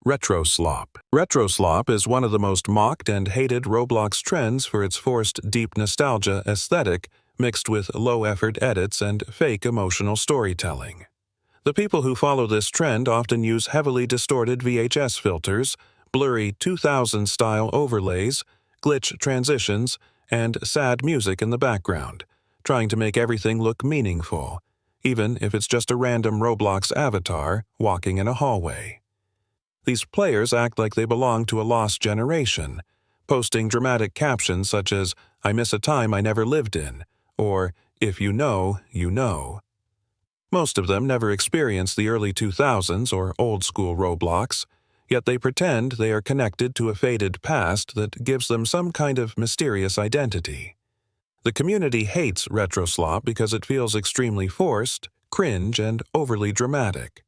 Retro slop. Retro slop is one of the most mocked and hated Roblox trends for its forced deep nostalgia aesthetic mixed with low-effort edits and fake emotional storytelling. The people who follow this trend often use heavily distorted VHS filters, blurry 2000s-style overlays, glitch transitions, and sad music in the background, trying to make everything look meaningful, even if it's just a random Roblox avatar walking in a hallway. These players act like they belong to a lost generation, posting dramatic captions such as, "I miss a time I never lived in," or, "If you know, you know." Most of them never experienced the early 2000s or old-school Roblox, yet they pretend they are connected to a faded past that gives them some kind of mysterious identity. The community hates retro slop because it feels extremely forced, cringe, and overly dramatic.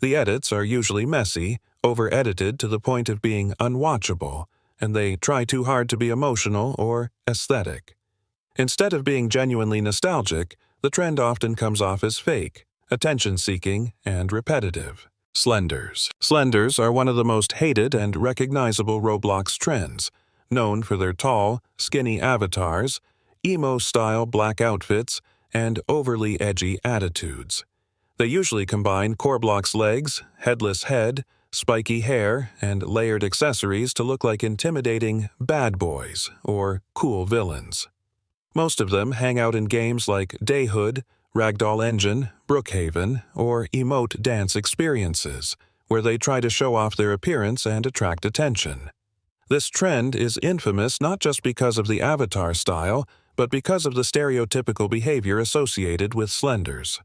The edits are usually messy, over-edited to the point of being unwatchable, and they try too hard to be emotional or aesthetic. Instead of being genuinely nostalgic, the trend often comes off as fake, attention-seeking, and repetitive. Slenders. Slenders are one of the most hated and recognizable Roblox trends, known for their tall, skinny avatars, emo-style black outfits, and overly edgy attitudes. They usually combine core blocks legs, headless head, spiky hair, and layered accessories to look like intimidating bad boys or cool villains. Most of them hang out in games like Dayhood, Ragdoll Engine, Brookhaven, or Emote Dance Experiences, where they try to show off their appearance and attract attention. This trend is infamous not just because of the avatar style, but because of the stereotypical behavior associated with Slenders.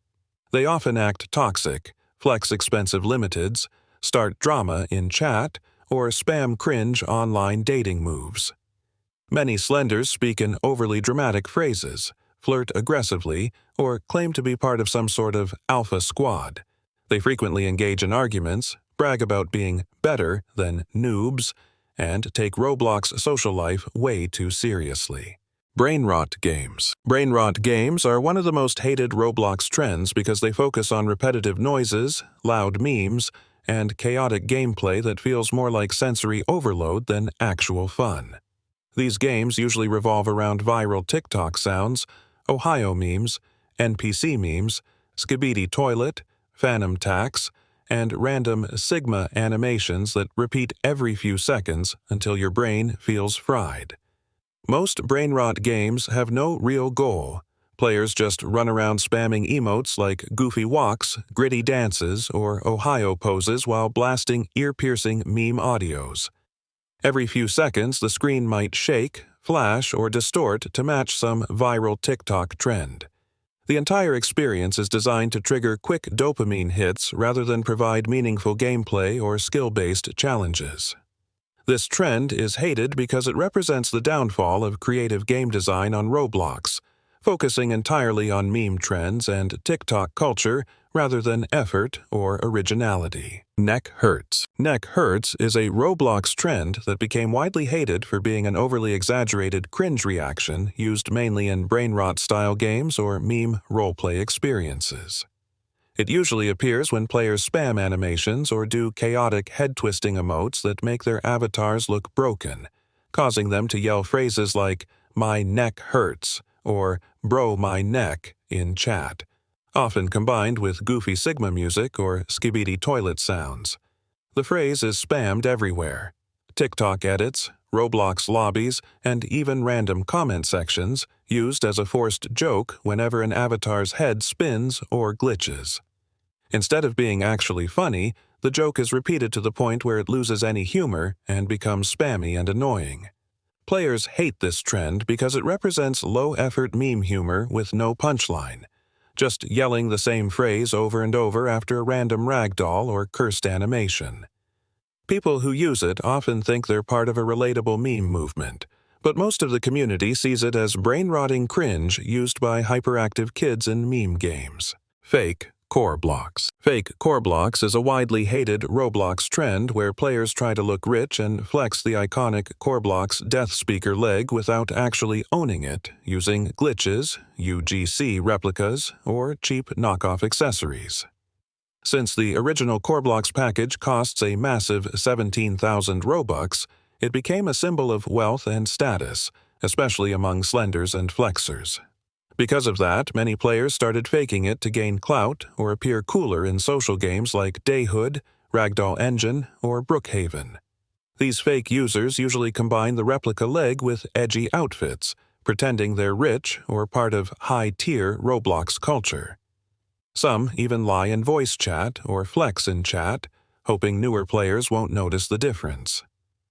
They often act toxic, flex expensive limiteds, start drama in chat, or spam cringe online dating moves. Many Slenders speak in overly dramatic phrases, flirt aggressively, or claim to be part of some sort of alpha squad. They frequently engage in arguments, brag about being better than noobs, and take Roblox social life way too seriously. Brain rot games. Brain rot games are one of the most hated Roblox trends because they focus on repetitive noises, loud memes, and chaotic gameplay that feels more like sensory overload than actual fun. These games usually revolve around viral TikTok sounds, Ohio memes, NPC memes, Skibidi Toilet, Phantom Tax, and random Sigma animations that repeat every few seconds until your brain feels fried. Most brain rot games have no real goal. Players just run around spamming emotes like goofy walks, gritty dances, or Ohio poses while blasting ear-piercing meme audios. Every few seconds, the screen might shake, flash, or distort to match some viral TikTok trend. The entire experience is designed to trigger quick dopamine hits rather than provide meaningful gameplay or skill-based challenges. This trend is hated because it represents the downfall of creative game design on Roblox, focusing entirely on meme trends and TikTok culture rather than effort or originality. Neck hurts. Neck hurts is a Roblox trend that became widely hated for being an overly exaggerated cringe reaction used mainly in brain rot-style games or meme roleplay experiences. It usually appears when players spam animations or do chaotic head-twisting emotes that make their avatars look broken, causing them to yell phrases like, "My neck hurts," or "Bro, my neck," in chat, often combined with goofy Sigma music or Skibidi Toilet sounds. The phrase is spammed everywhere. TikTok edits, Roblox lobbies, and even random comment sections used as a forced joke whenever an avatar's head spins or glitches. Instead of being actually funny, the joke is repeated to the point where it loses any humor and becomes spammy and annoying. Players hate this trend because it represents low-effort meme humor with no punchline, just yelling the same phrase over and over after a random ragdoll or cursed animation. People who use it often think they're part of a relatable meme movement, but most of the community sees it as brain-rotting cringe used by hyperactive kids in meme games. Fake core blocks. Fake core blocks is a widely hated Roblox trend where players try to look rich and flex the iconic core block's death speaker leg without actually owning it, using glitches, UGC replicas, or cheap knockoff accessories. Since the original Roblox package costs a massive 17,000 Robux, it became a symbol of wealth and status, especially among slenders and flexers. Because of that, many players started faking it to gain clout or appear cooler in social games like Dayhood, Ragdoll Engine, or Brookhaven. These fake users usually combine the replica leg with edgy outfits, pretending they're rich or part of high-tier Roblox culture. Some even lie in voice chat or flex in chat, hoping newer players won't notice the difference.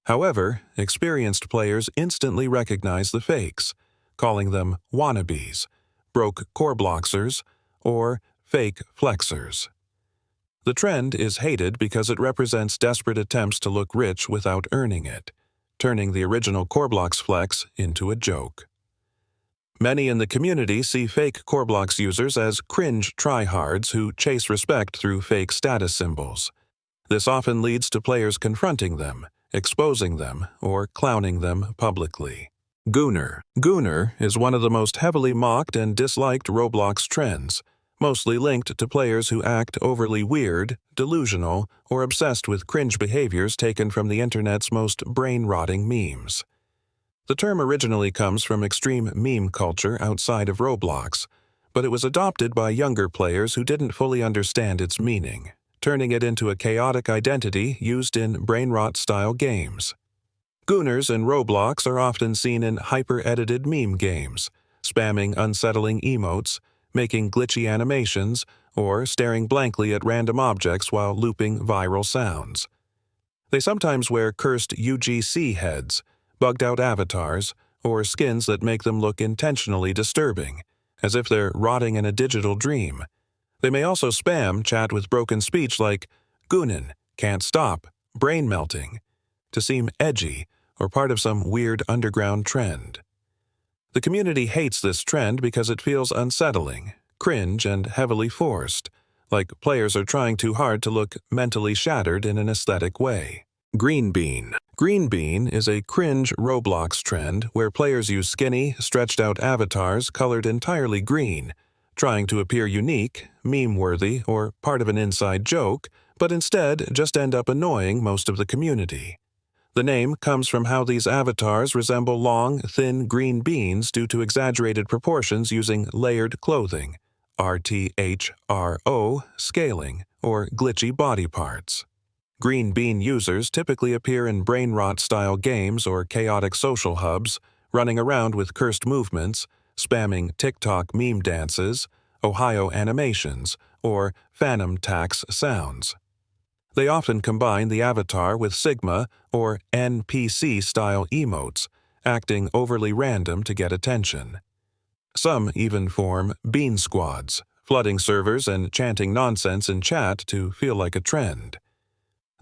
However, experienced players instantly recognize the fakes, calling them wannabes, broke Robloxers, or fake flexers. The trend is hated because it represents desperate attempts to look rich without earning it, turning the original Roblox flex into a joke. Many in the community see fake Roblox users as cringe tryhards who chase respect through fake status symbols. This often leads to players confronting them, exposing them, or clowning them publicly. Gooner is one of the most heavily mocked and disliked Roblox trends, mostly linked to players who act overly weird, delusional, or obsessed with cringe behaviors taken from the internet's most brain-rotting memes. The term originally comes from extreme meme culture outside of Roblox, but it was adopted by younger players who didn't fully understand its meaning, turning it into a chaotic identity used in brain-rot-style games. Gooners in Roblox are often seen in hyper-edited meme games, spamming unsettling emotes, making glitchy animations, or staring blankly at random objects while looping viral sounds. They sometimes wear cursed UGC heads, bugged-out avatars, or skins that make them look intentionally disturbing, as if they're rotting in a digital dream. They may also spam chat with broken speech like "goonin', can't stop, brain melting," to seem edgy or part of some weird underground trend. The community hates this trend because it feels unsettling, cringe, and heavily forced, like players are trying too hard to look mentally shattered in an aesthetic way. Green bean is a cringe Roblox trend where players use skinny, stretched-out avatars colored entirely green, trying to appear unique, meme-worthy, or part of an inside joke, but instead just end up annoying most of the community. The name comes from how these avatars resemble long, thin green beans due to exaggerated proportions using layered clothing, RTHRO scaling, or glitchy body parts. Green bean users typically appear in brain-rot-style games or chaotic social hubs, running around with cursed movements, spamming TikTok meme dances, Ohio animations, or Phantom Tax sounds. They often combine the avatar with Sigma or NPC-style emotes, acting overly random to get attention. Some even form bean squads, flooding servers and chanting nonsense in chat to feel like a trend.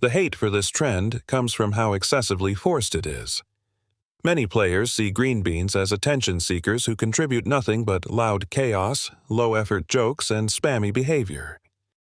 The hate for this trend comes from how excessively forced it is. Many players see green beans as attention seekers who contribute nothing but loud chaos, low-effort jokes, and spammy behavior.